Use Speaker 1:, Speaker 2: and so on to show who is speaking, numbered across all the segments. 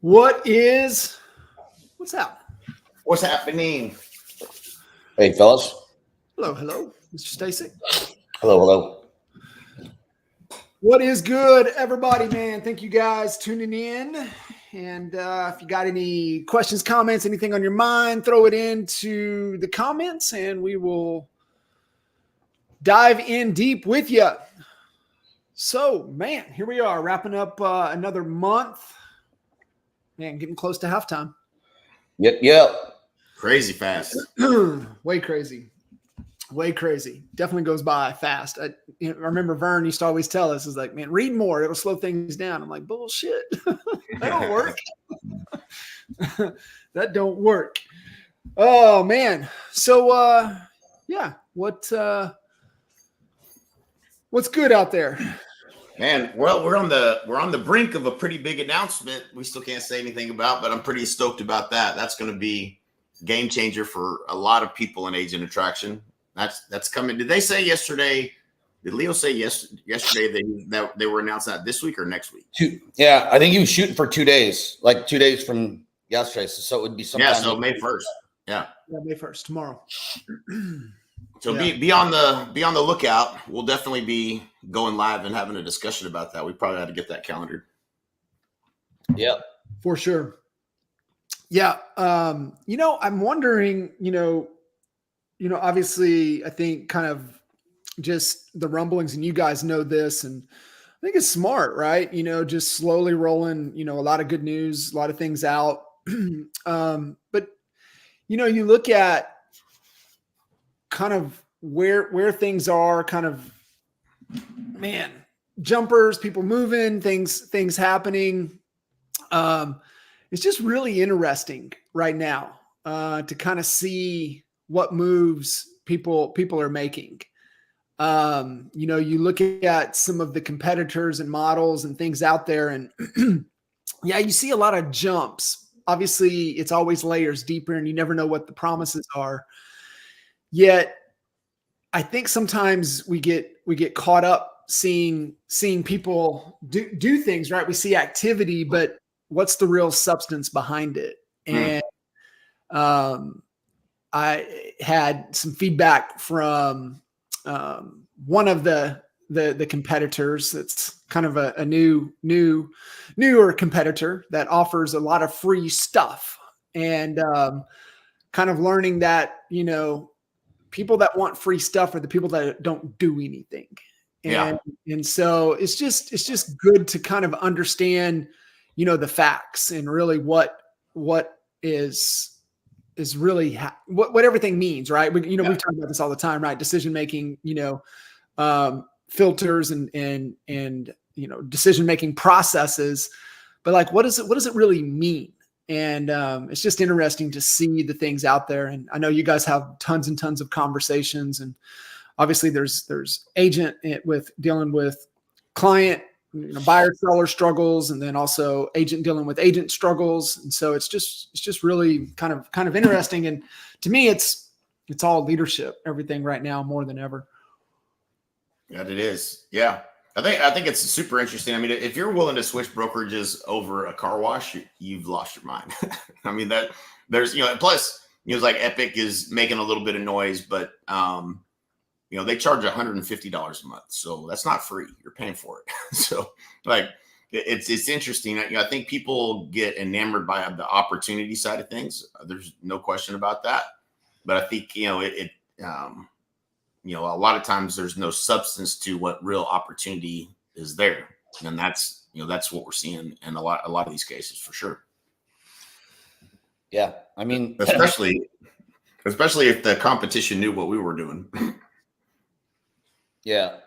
Speaker 1: What's up?
Speaker 2: What's happening?
Speaker 3: Hey, fellas.
Speaker 1: Hello, Mr. Stasek.
Speaker 3: Hello.
Speaker 1: What is good, everybody, man? Thank you guys tuning in. And if you got any questions, comments, anything on your mind, throw it into the comments and we will dive in deep with you. So, man, here we are wrapping up another month. Man, getting close to halftime.
Speaker 3: Yep.
Speaker 2: Crazy fast.
Speaker 1: Way crazy. Definitely goes by fast. I remember Vern used to always tell us, is like, man, read more. It'll slow things down. I'm like, bullshit. That don't work. That don't work. Oh, man. So, yeah, what's good out there?
Speaker 2: Man, well, we're on the brink of a pretty big announcement. We still can't say anything about, but I'm pretty stoked about that. That's going to be game changer for a lot of people in agent attraction. That's coming. Did they say yesterday? Did Leo say yesterday that they were announcing that this week or next week?
Speaker 3: Yeah, I think he was shooting for 2 days, like 2 days from yesterday. So it would be sometime.
Speaker 2: Yeah, so May 1st. Yeah,
Speaker 1: May 1st, tomorrow.
Speaker 2: So be on the lookout. We'll definitely be going live and having a discussion about that. We probably had to get that calendared.
Speaker 3: Yeah,
Speaker 1: for sure. Yeah. I'm wondering, obviously I think kind of just the rumblings, and you guys know this, and I think it's smart, right? Just slowly rolling, a lot of good news, a lot of things out. But you look at kind of where things are, kind of, man, jumpers, people moving, things happening. It's just really interesting right now to kind of see what moves people are making. You look at some of the competitors and models and things out there, and yeah, you see a lot of jumps. Obviously, it's always layers deeper, and you never know what the promises are. Yet, I think sometimes we get caught up seeing people do things, right? We see activity, but what's the real substance behind it? And I had some feedback from one of the competitors. That's kind of a newer competitor that offers a lot of free stuff, and kind of learning that, people that want free stuff are the people that don't do anything. And so it's just good to kind of understand, the facts and really what is really what everything means, right? We've talked about this all the time, right? Decision-making, filters and decision-making processes, but like, what does it really mean? And it's just interesting to see the things out there. And I know you guys have tons and tons of conversations, and obviously there's agent with dealing with client, buyer seller struggles, and then also agent dealing with agent struggles. And so it's just really kind of interesting. And to me, it's all leadership, everything right now more than ever.
Speaker 2: Yeah, it is. Yeah. I think it's super interesting. I mean, if you're willing to switch brokerages over a car wash, you've lost your mind. I mean, that there's, plus, it's like Epic is making a little bit of noise, but, they charge $150 a month. So that's not free. You're paying for it. So like, it's interesting. I think people get enamored by the opportunity side of things. There's no question about that. But I think, a lot of times there's no substance to what real opportunity is there. And that's what we're seeing in a lot of these cases for sure.
Speaker 3: Yeah. I mean,
Speaker 2: especially if the competition knew what we were doing.
Speaker 3: Yeah.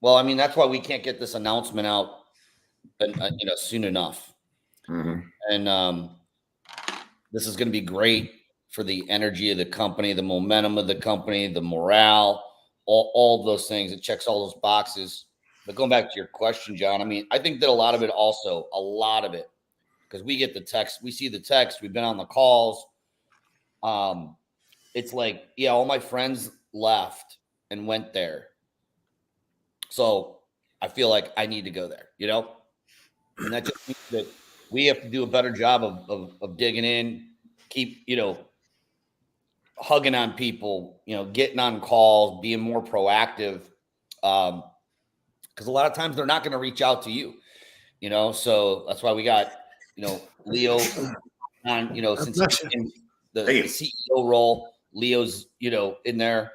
Speaker 3: Well, I mean, that's why we can't get this announcement out, soon enough.
Speaker 2: Mm-hmm.
Speaker 3: And this is going to be great for the energy of the company, the momentum of the company, the morale, all those things. It checks all those boxes. But going back to your question, John, I mean, I think that a lot of it, because we get the text, we see the text, we've been on the calls. It's like, yeah, all my friends left and went there. So I feel like I need to go there, And that just means that we have to do a better job of digging in, keep, hugging on people, getting on calls, being more proactive. Because a lot of times they're not going to reach out to you, so that's why we got, Leo on, since he's in the CEO role, Leo's, in there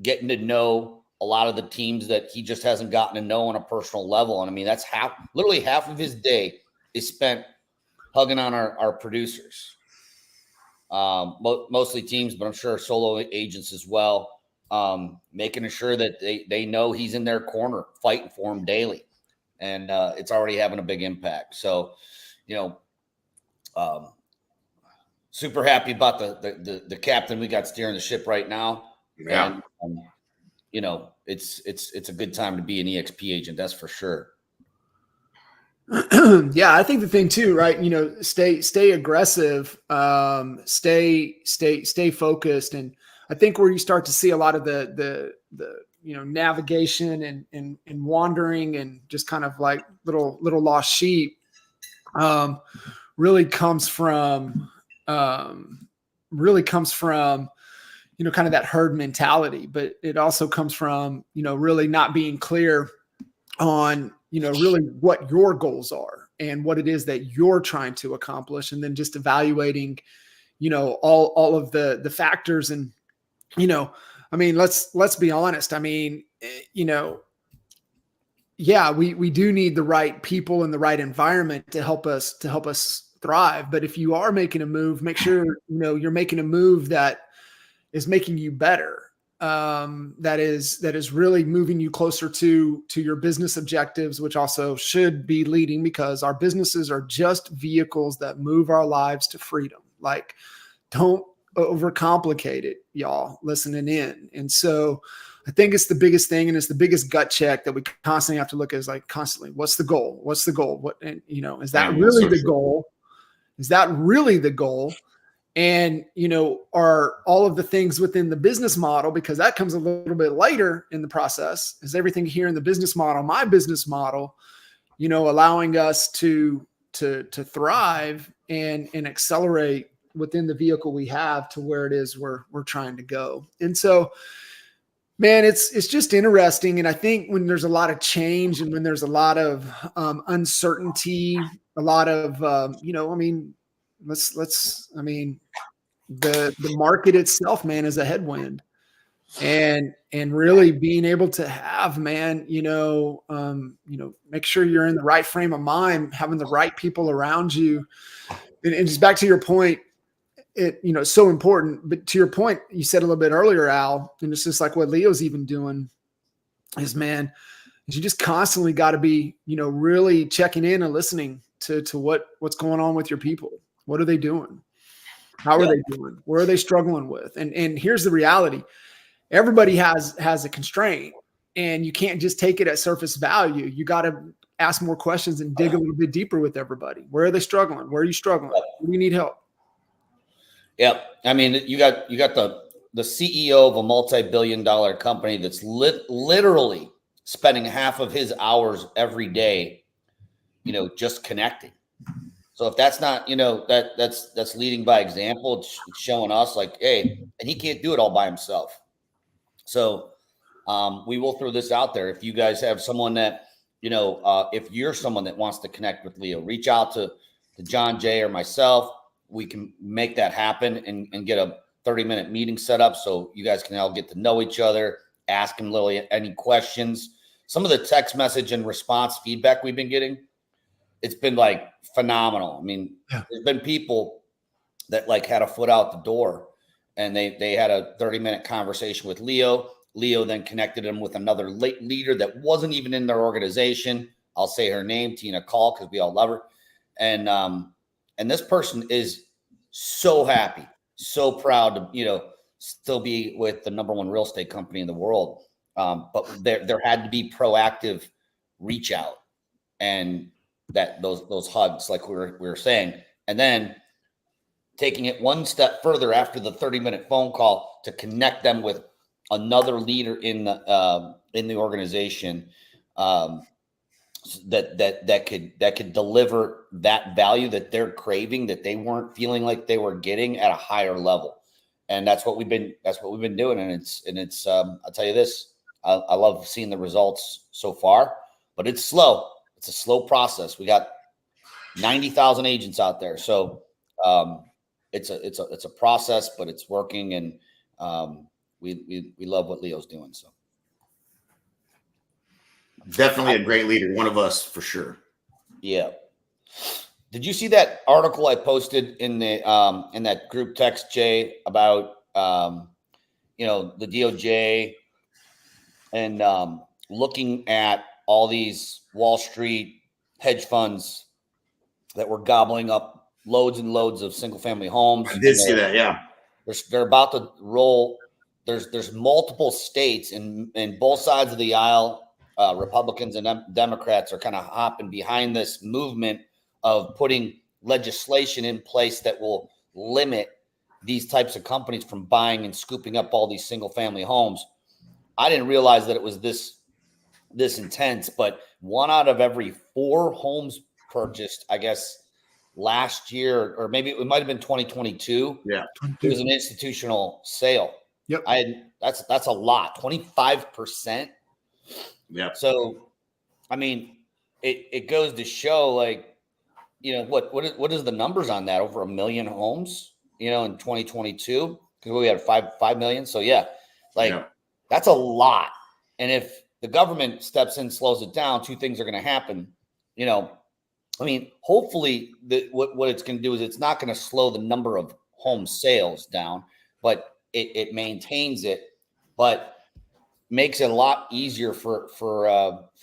Speaker 3: getting to know a lot of the teams that he just hasn't gotten to know on a personal level. And I mean, that's literally half of his day is spent hugging on our producers, mostly teams, but I'm sure solo agents as well, making sure that they know he's in their corner, fighting for him daily. And it's already having a big impact. So, super happy about the captain we got steering the ship right now.
Speaker 2: Yeah.
Speaker 3: And, it's a good time to be an EXP agent. That's for sure.
Speaker 1: Yeah, I think the thing too, right? Stay aggressive, stay focused, and I think where you start to see a lot of the navigation and wandering and just kind of like little lost sheep, really comes from kind of that herd mentality, but it also comes from really not being clear on really what your goals are and what it is that you're trying to accomplish, and then just evaluating all of the factors. And I mean, let's be honest. I mean, yeah, we do need the right people in the right environment to help us thrive. But if you are making a move, make sure you're making a move that is making you better, that is really moving you closer to your business objectives, which also should be leading, because our businesses are just vehicles that move our lives to freedom. Like, don't overcomplicate it, y'all listening in. And so I think it's the biggest thing, and it's the biggest gut check that we constantly have to look at, is like constantly, what's the goal? What's the goal? What, and is that really the goal? Is that really the goal? And, are all of the things within the business model, because that comes a little bit later in the process, is everything here in the business model, my business model, allowing us to thrive and accelerate within the vehicle we have to where it is we're trying to go. And so, man, it's just interesting. And I think when there's a lot of change and when there's a lot of uncertainty, a lot of, the market itself, man, is a headwind, and really being able to have, man, make sure you're in the right frame of mind, having the right people around you. And just back to your point, it's so important. But to your point, you said a little bit earlier, Al, and it's just like what Leo's even doing is, man, you just constantly got to be, really checking in and listening to what's going on with your people. What are they doing? How are they doing? Where are they struggling with? And here's the reality. Everybody has a constraint, and you can't just take it at surface value. You got to ask more questions and dig a little bit deeper with everybody. Where are they struggling? Where are you struggling? Where do you need help?
Speaker 3: Yeah. I mean, you got the CEO of a multi-billion-dollar company that's literally spending half of his hours every day, just connecting. So if that's not, that's leading by example. It's showing us like, hey, and he can't do it all by himself. So we will throw this out there. If you guys have someone that, if you're someone that wants to connect with Leo, reach out to John Jay or myself. We can make that happen and get a 30-minute meeting set up so you guys can all get to know each other, ask him Lily any questions. Some of the text message and response feedback we've been getting, it's been like phenomenal. I mean, There's been people that like had a foot out the door, and they had a 30-minute conversation with Leo. Leo then connected them with another leader that wasn't even in their organization. I'll say her name, Tina Call, because we all love her. And this person is so happy, so proud to, still be with the #1 real estate company in the world. But there had to be proactive reach out, and that those hugs, like we were saying, and then taking it one step further after the 30-minute phone call to connect them with another leader in the organization, that could deliver that value that they're craving, that they weren't feeling like they were getting at a higher level. And that's what we've been doing. And it's I'll tell you this, I love seeing the results so far, but it's slow. It's a slow process. We got 90,000 agents out there. So it's a process, but it's working. And we love what Leo's doing. So
Speaker 2: definitely a great leader. One of us for sure.
Speaker 3: Yeah. Did you see that article I posted in that group text, Jay, about the DOJ and looking at all these Wall Street hedge funds that were gobbling up loads and loads of single family homes?
Speaker 2: I did see that. Yeah.
Speaker 3: They're about to roll. There's multiple states in both sides of the aisle. Republicans and Democrats are kind of hopping behind this movement of putting legislation in place that will limit these types of companies from buying and scooping up all these single family homes. I didn't realize that it was this intense, but 1 out of every 4 homes purchased, I guess, last year, or maybe it might have been 2022.
Speaker 2: Yeah.
Speaker 3: It was an institutional sale.
Speaker 1: Yep.
Speaker 3: That's a lot, 25%.
Speaker 2: Yeah.
Speaker 3: So, I mean, it goes to show, like, what is the numbers on that? Over 1 million homes, in 2022, because we had 5 million. So yeah, that's a lot. And if the government steps in, slows it down, 2 things are going to happen. Hopefully what it's going to do is it's not going to slow the number of home sales down, but it maintains it, but makes it a lot easier for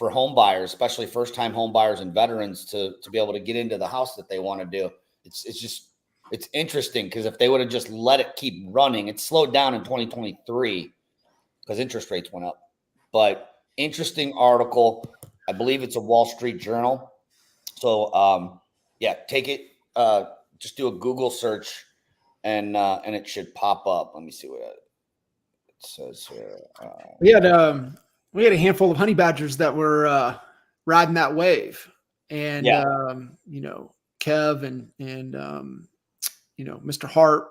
Speaker 3: home buyers, especially first-time home buyers and veterans, to be able to get into the house that they want to do. It's interesting, because if they would have just let it keep running, it slowed down in 2023 because interest rates went up. But interesting article. I believe it's a Wall Street Journal. So take it. Just do a Google search, and it should pop up. Let me see what it says here.
Speaker 1: We had a handful of honey badgers that were riding that wave, and Kev and Mr. Hart,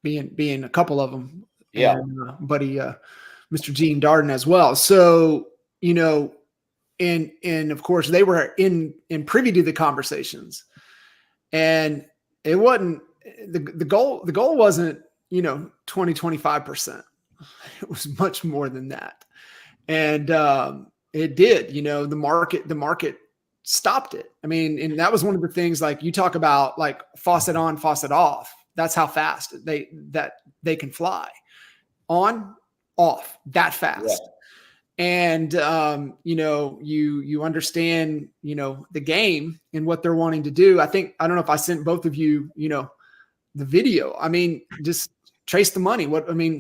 Speaker 1: being a couple of them, and buddy Mr. Gene Darden as well. So and of course they were in privy to the conversations, and it wasn't the goal. The goal wasn't 20-25%. It was much more than that. And it did, the market stopped it. I mean, and that was one of the things, like you talk about, like faucet on, faucet off. That's how fast they can fly. On, off, that fast. Yeah. And you understand, the game and what they're wanting to do. I don't know if I sent both of you, the video. I mean, just trace the money.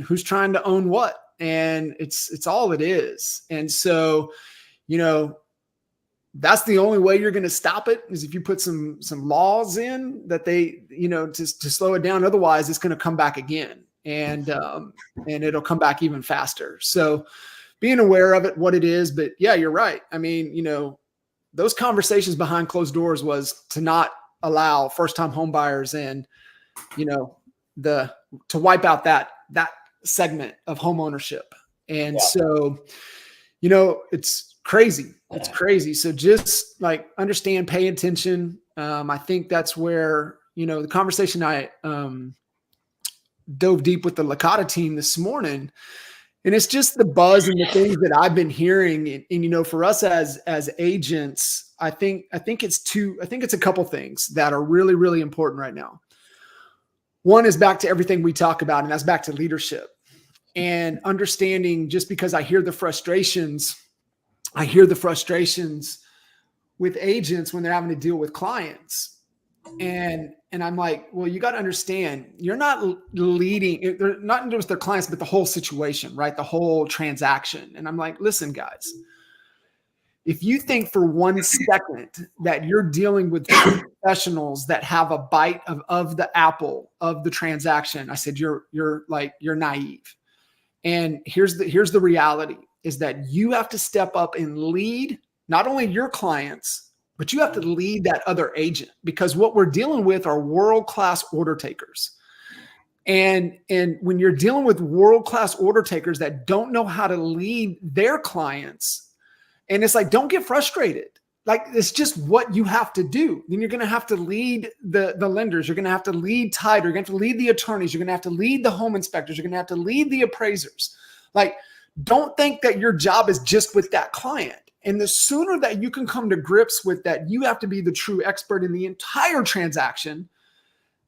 Speaker 1: Who's trying to own what? And it's all it is. And so, that's the only way you're going to stop it, is if you put some laws in that they, to slow it down. Otherwise it's going to come back again, and it'll come back even faster. So being aware of it, what it is. But yeah, you're right. I mean, those conversations behind closed doors was to not allow first-time home buyers and, to wipe out that segment of home ownership. And so, it's crazy. It's crazy. So just like understand, pay attention. I think that's where, the conversation I dove deep with the Licata team this morning, and it's just the buzz and the things that I've been hearing. And for us as agents, I think it's a couple things that are really, really important right now. One is back to everything we talk about, and that's back to leadership and understanding. Just because I hear the frustrations with agents when they're having to deal with clients. And I'm like, well, you got to understand, you're not leading, not just their clients, but the whole situation, right? The whole transaction. And I'm like, listen, guys, if you think for 1 second that you're dealing with professionals that have a bite of the apple of the transaction, I said, you're naive. And here's the reality, is that you have to step up and lead not only your clients, but you have to lead that other agent, because what we're dealing with are world-class order takers. And when you're dealing with world-class order takers that don't know how to lead their clients, and it's like, don't get frustrated. Like, it's just what you have to do. Then you're going to have to lead the lenders. You're going to have to lead title. You're going to have to lead the attorneys. You're going to have to lead the home inspectors. You're going to have to lead the appraisers. Like, don't think that your job is just with that client. And the sooner that you can come to grips with that, you have to be the true expert in the entire transaction,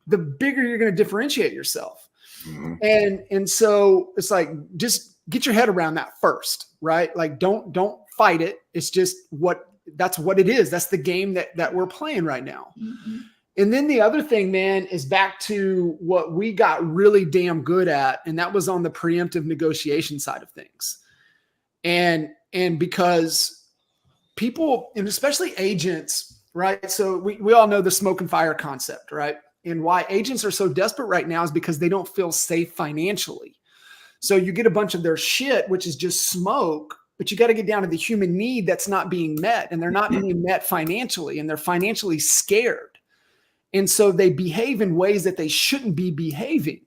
Speaker 1: the bigger you're going to differentiate yourself. Mm-hmm. And so it's like, just get your head around that first, right? Like, don't fight it. It's just that's what it is. That's the game that we're playing right now. Mm-hmm. And then the other thing, man, is back to what we got really damn good at. And that was on the preemptive negotiation side of things. And because people, and especially agents, right? So we all know the smoke and fire concept, right? And why agents are so desperate right now is because they don't feel safe financially. So you get a bunch of their shit, which is just smoke, but you got to get down to the human need that's not being met, and they're not being met financially, and they're financially scared. And so they behave in ways that they shouldn't be behaving.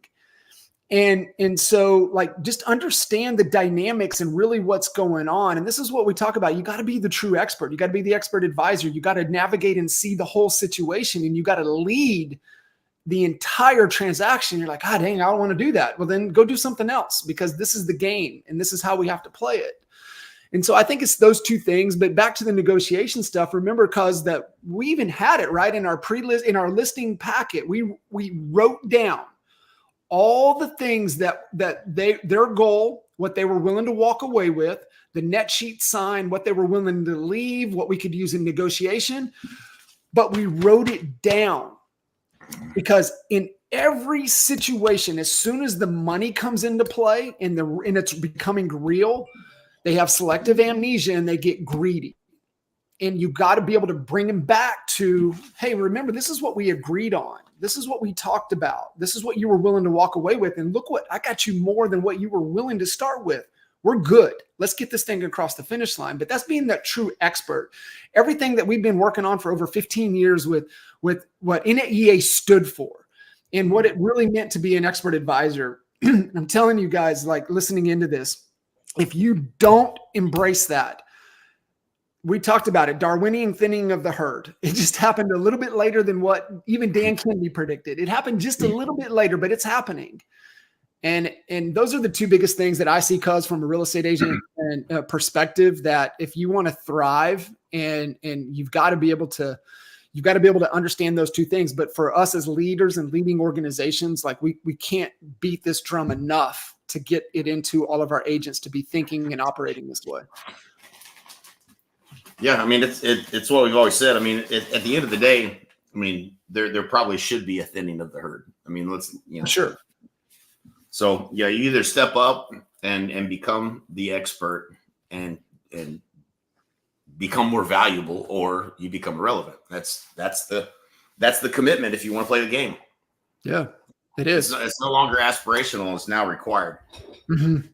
Speaker 1: And so, like, just understand the dynamics and really what's going on. And this is what we talk about. You got to be the true expert. You got to be the expert advisor. You got to navigate and see the whole situation, and you got to lead the entire transaction. You're like, dang, I don't want to do that. Well, then go do something else, because this is the game and this is how we have to play it. And so I think it's those two things. But back to the negotiation stuff, remember, because that we even had it right in our in our listing packet. We wrote down all the things that their goal, what they were willing to walk away with, the net sheet sign, what they were willing to leave, what we could use in negotiation. But we wrote it down, because in every situation, as soon as the money comes into play and it's becoming real, they have selective amnesia and they get greedy. And you got to be able to bring them back to, hey, remember, this is what we agreed on. This is what we talked about. This is what you were willing to walk away with. And look what, I got you more than what you were willing to start with. We're good. Let's get this thing across the finish line. But that's being that true expert. Everything that we've been working on for over 15 years with what NAEA stood for and what it really meant to be an expert advisor. I'm telling you guys, like, listening into this, if you don't embrace that, we talked about it, Darwinian thinning of the herd. It just happened a little bit later than what even Dan Kennedy predicted. It happened just a little bit later, but it's happening. And those are the two biggest things that I see, cuz from a real estate agent and perspective, that if you want to thrive, and you've got to be able to understand those two things. But for us as leaders and leading organizations, like, we can't beat this drum enough to get it into all of our agents to be thinking and operating this way.
Speaker 2: Yeah, I mean, it's what we've always said. I mean, at the end of the day, I mean, there probably should be a thinning of the herd. I mean,
Speaker 1: Sure.
Speaker 2: So yeah, you either step up and become the expert and become more valuable, or you become irrelevant. That's the commitment if you want to play the game.
Speaker 1: Yeah, it is.
Speaker 2: It's no longer aspirational. It's now required.
Speaker 1: Mm-hmm.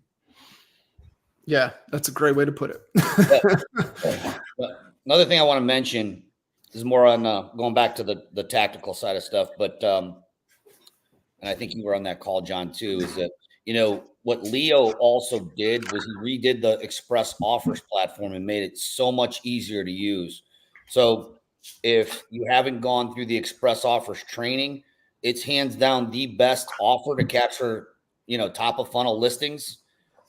Speaker 1: Yeah, that's a great way to put it.
Speaker 3: Another thing I want to mention is more on going back to the tactical side of stuff, but and I think you were on that call, John, too, is that, what Leo also did was he redid the Express Offers platform and made it so much easier to use. So if you haven't gone through the Express Offers training, it's hands down the best offer to capture, top of funnel listings.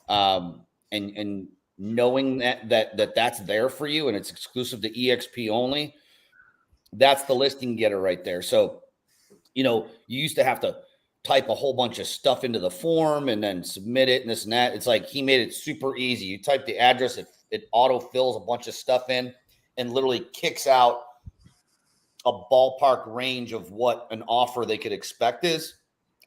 Speaker 3: And knowing that's there for you and it's exclusive to EXP only, that's the listing getter right there. So, you used to have to type a whole bunch of stuff into the form and then submit it and this and that. It's like he made it super easy. You type the address, it auto fills a bunch of stuff in and literally kicks out a ballpark range of what an offer they could expect is.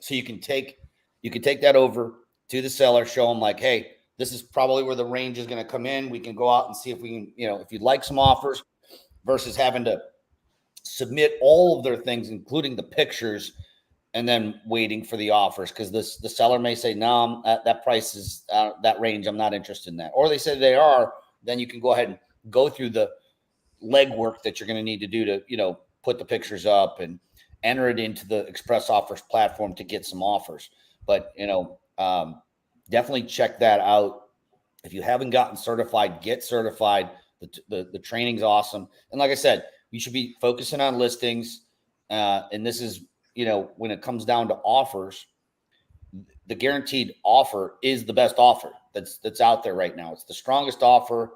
Speaker 3: So you can take that over to the seller, show them like, hey, this is probably where the range is going to come in. We can go out and see if we can, if you'd like some offers, versus having to submit all of their things, including the pictures, and then waiting for the offers. Because the seller may say, no, that price is that range. I'm not interested in that. Or they say they are, then you can go ahead and go through the legwork that you're going to need to do to, put the pictures up and enter it into the Express Offers platform to get some offers. But, definitely check that out. If you haven't gotten certified, get certified. The training's awesome. And like I said, you should be focusing on listings. And this is, when it comes down to offers, the guaranteed offer is the best offer that's out there right now. It's the strongest offer.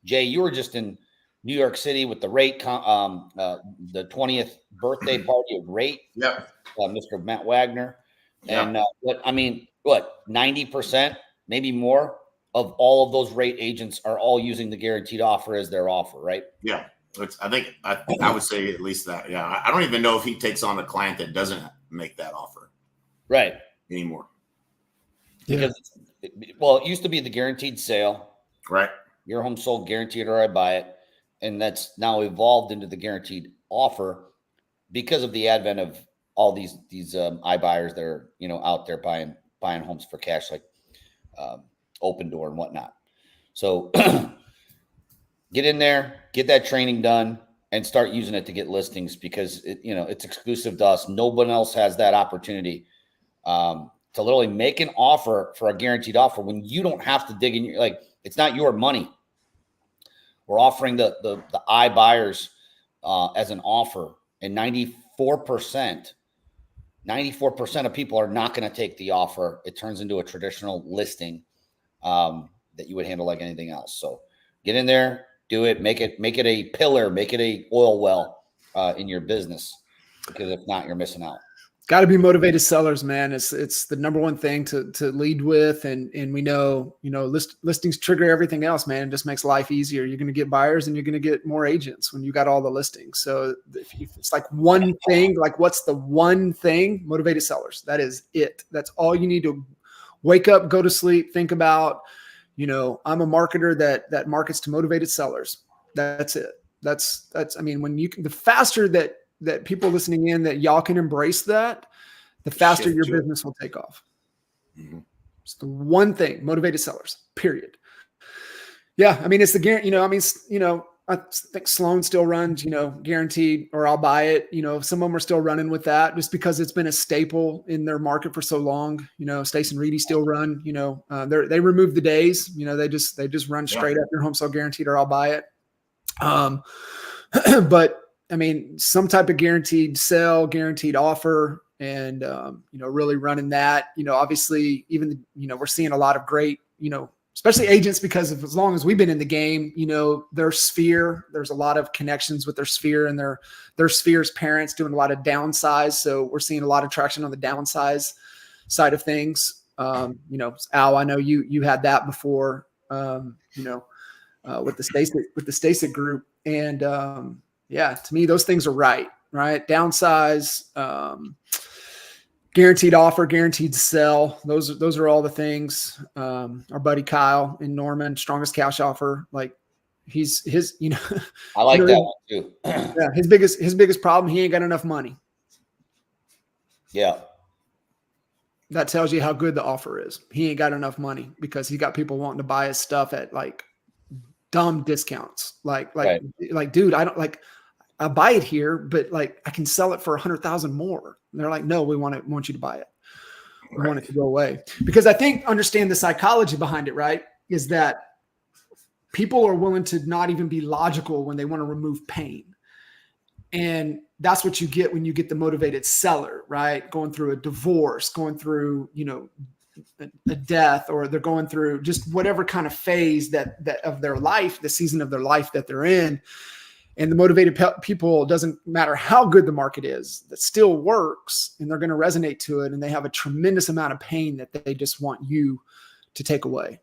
Speaker 3: Jay, you were just in New York City with the the 20th birthday party of Rate.
Speaker 2: Yep.
Speaker 3: Mr. Matt Wagner.
Speaker 2: Yep.
Speaker 3: And what 90%, maybe more of all of those Rate agents are all using the guaranteed offer as their offer, right?
Speaker 2: Yeah. I would say at least that. Yeah. I don't even know if he takes on a client that doesn't make that offer.
Speaker 3: Right.
Speaker 2: Anymore.
Speaker 1: Yeah.
Speaker 3: Because, it used to be the guaranteed sale.
Speaker 2: Right.
Speaker 3: Your home sold guaranteed or I buy it. And that's now evolved into the guaranteed offer because of the advent of all these iBuyers that are, out there buying homes for cash, like Open Door and whatnot. So get in there, get that training done, and start using it to get listings because it's exclusive to us. No one else has that opportunity to literally make an offer for a guaranteed offer when you don't have to dig in. It's not your money. We're offering the iBuyers as an offer, and 94% of people are not going to take the offer. It turns into a traditional listing that you would handle like anything else. So get in there, do it, make it a pillar, make it a oil well in your business, because if not, you're missing out.
Speaker 1: Got to be motivated sellers, man. It's the number one thing to lead with, and we know listings trigger everything else, man. It just makes life easier. You're going to get buyers and you're going to get more agents when you got all the listings. So if it's like one thing, like what's the one thing? Motivated sellers. That is it. That's all you need to wake up, go to sleep, think about. I'm a marketer that markets to motivated sellers. That's it. That's when the faster that people listening in, that y'all can embrace that, the faster your business will take off. Mm-hmm. It's the one thing, motivated sellers, period. Yeah. It's the guarantee, I think Sloan still runs, guaranteed or I'll buy it. Some of them are still running with that just because it's been a staple in their market for so long. Stace and Reedy still run, they removed the days, they just run straight up your home sale guaranteed or I'll buy it. But some type of guaranteed sell, guaranteed offer, and, really running that, obviously even, we're seeing a lot of great, especially agents, because of as long as we've been in the game, their sphere, there's a lot of connections with their sphere and their sphere's parents doing a lot of downsize. So we're seeing a lot of traction on the downsize side of things. Al, I know you had that before, with the Stasek group. And, to me, those things are right? Downsize, guaranteed offer, guaranteed sell. Those are all the things. Our buddy Kyle in Norman, strongest cash offer. Like his,
Speaker 3: I like that one too.
Speaker 1: Yeah. His biggest problem, he ain't got enough money.
Speaker 3: Yeah.
Speaker 1: That tells you how good the offer is. He ain't got enough money because he got people wanting to buy his stuff at like dumb discounts. Like, dude, I buy it here, but like I can sell it for 100,000 more. And they're like, no, we want you to buy it. We want it to go away. Because I think understand the psychology behind it, right? Is that people are willing to not even be logical when they want to remove pain. And that's what you get when you get the motivated seller, right? Going through a divorce, going through, a death, or they're going through just whatever kind of phase that of their life, the season of their life that they're in. And the motivated people, doesn't matter how good the market is, that still works, and they're going to resonate to it. And they have a tremendous amount of pain that they just want you to take away.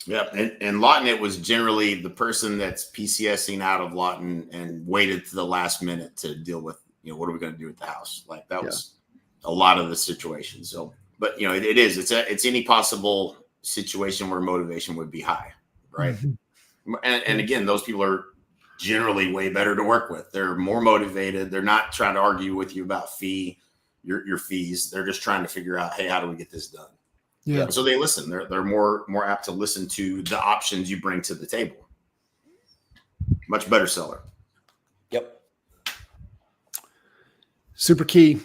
Speaker 2: Yeah. And Lawton, it was generally the person that's PCSing out of Lawton and waited to the last minute to deal with, what are we going to do with the house? Like that was a lot of the situation. So, but it's any possible situation where motivation would be high. Right. Mm-hmm. And again, those people are generally way better to work with. They're more motivated. They're not trying to argue with you about your fees. They're just trying to figure out, hey, how do we get this done? Yeah. So they listen. They're more apt to listen to the options you bring to the table. Much better seller.
Speaker 3: Yep.
Speaker 1: Super key.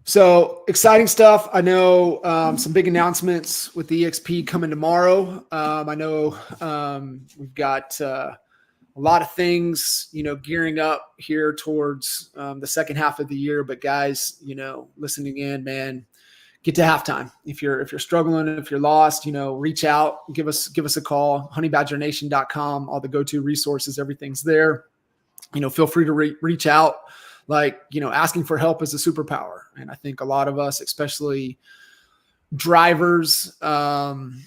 Speaker 1: So exciting stuff. I know some big announcements with the EXP coming tomorrow. I know we've got a lot of things, gearing up here towards the second half of the year. But guys, listening in, man, get to halftime. If you're struggling, if you're lost, reach out, give us a call. honeybadgernation.com, all the go-to resources, everything's there. Feel free to reach out. Asking for help is a superpower. And I think a lot of us, especially drivers, sometimes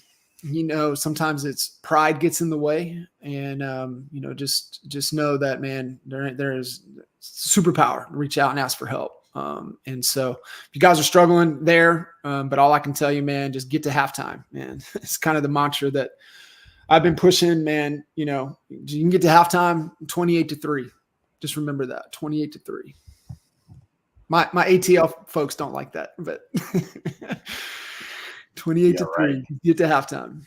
Speaker 1: it's pride gets in the way. And, just know that, man, there is superpower to reach out and ask for help. And so if you guys are struggling there, but all I can tell you, man, just get to halftime, man. It's kind of the mantra that I've been pushing, man. You can get to halftime 28-3. Just remember that 28-3. My ATL folks don't like that, but 28-3, right. Get to halftime.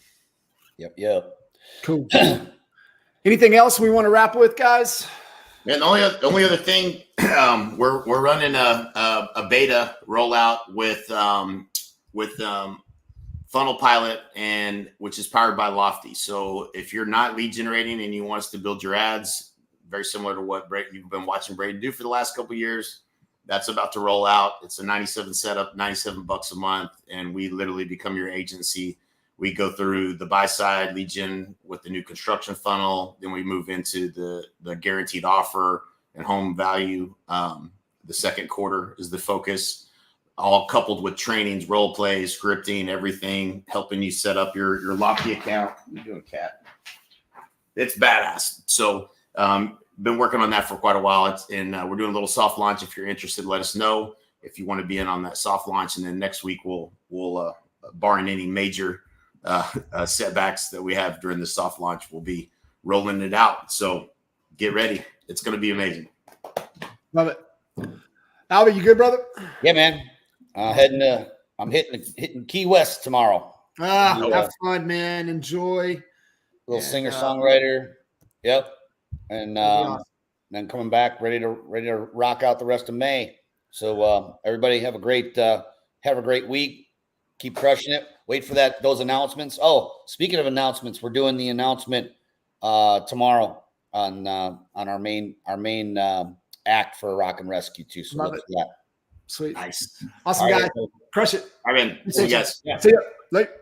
Speaker 3: Yep.
Speaker 1: Cool. Anything else we want to wrap with, guys?
Speaker 2: And the only other thing, we're running a beta rollout with Funnel Pilot, which is powered by Lofty. So if you're not lead generating and you want us to build your ads, very similar to what you've been watching Braden do for the last couple of years, that's about to roll out. It's a 97 setup, $97 a month, and we literally become your agency. We go through the buy side lead gen with the new construction funnel. Then we move into the guaranteed offer and home value. The second quarter is the focus, all coupled with trainings, role plays, scripting, everything, helping you set up your Lofty account. What are you doing, Cat? It's badass. So been working on that for quite a while. We're doing a little soft launch. If you're interested, let us know if you want to be in on that soft launch. And then next week we'll barring any major setbacks that we have during the soft launch, we'll be rolling it out. So get ready. It's going to be amazing.
Speaker 1: Love it. Albie, you good, brother?
Speaker 3: Yeah, man. I'm hitting Key West tomorrow.
Speaker 1: Have fun, man. Enjoy.
Speaker 3: Little singer-songwriter. Yep. And
Speaker 1: awesome.
Speaker 3: Then coming back ready to rock out the rest of May. So everybody have a great week. Keep crushing it. Wait for those announcements. Oh, speaking of announcements, we're doing the announcement tomorrow on our main act for Rock and Rescue too. So look for that.
Speaker 1: Sweet.
Speaker 2: Nice.
Speaker 1: Awesome, guys. Crush it.
Speaker 2: All right, man. See you guys.
Speaker 1: See ya. Later.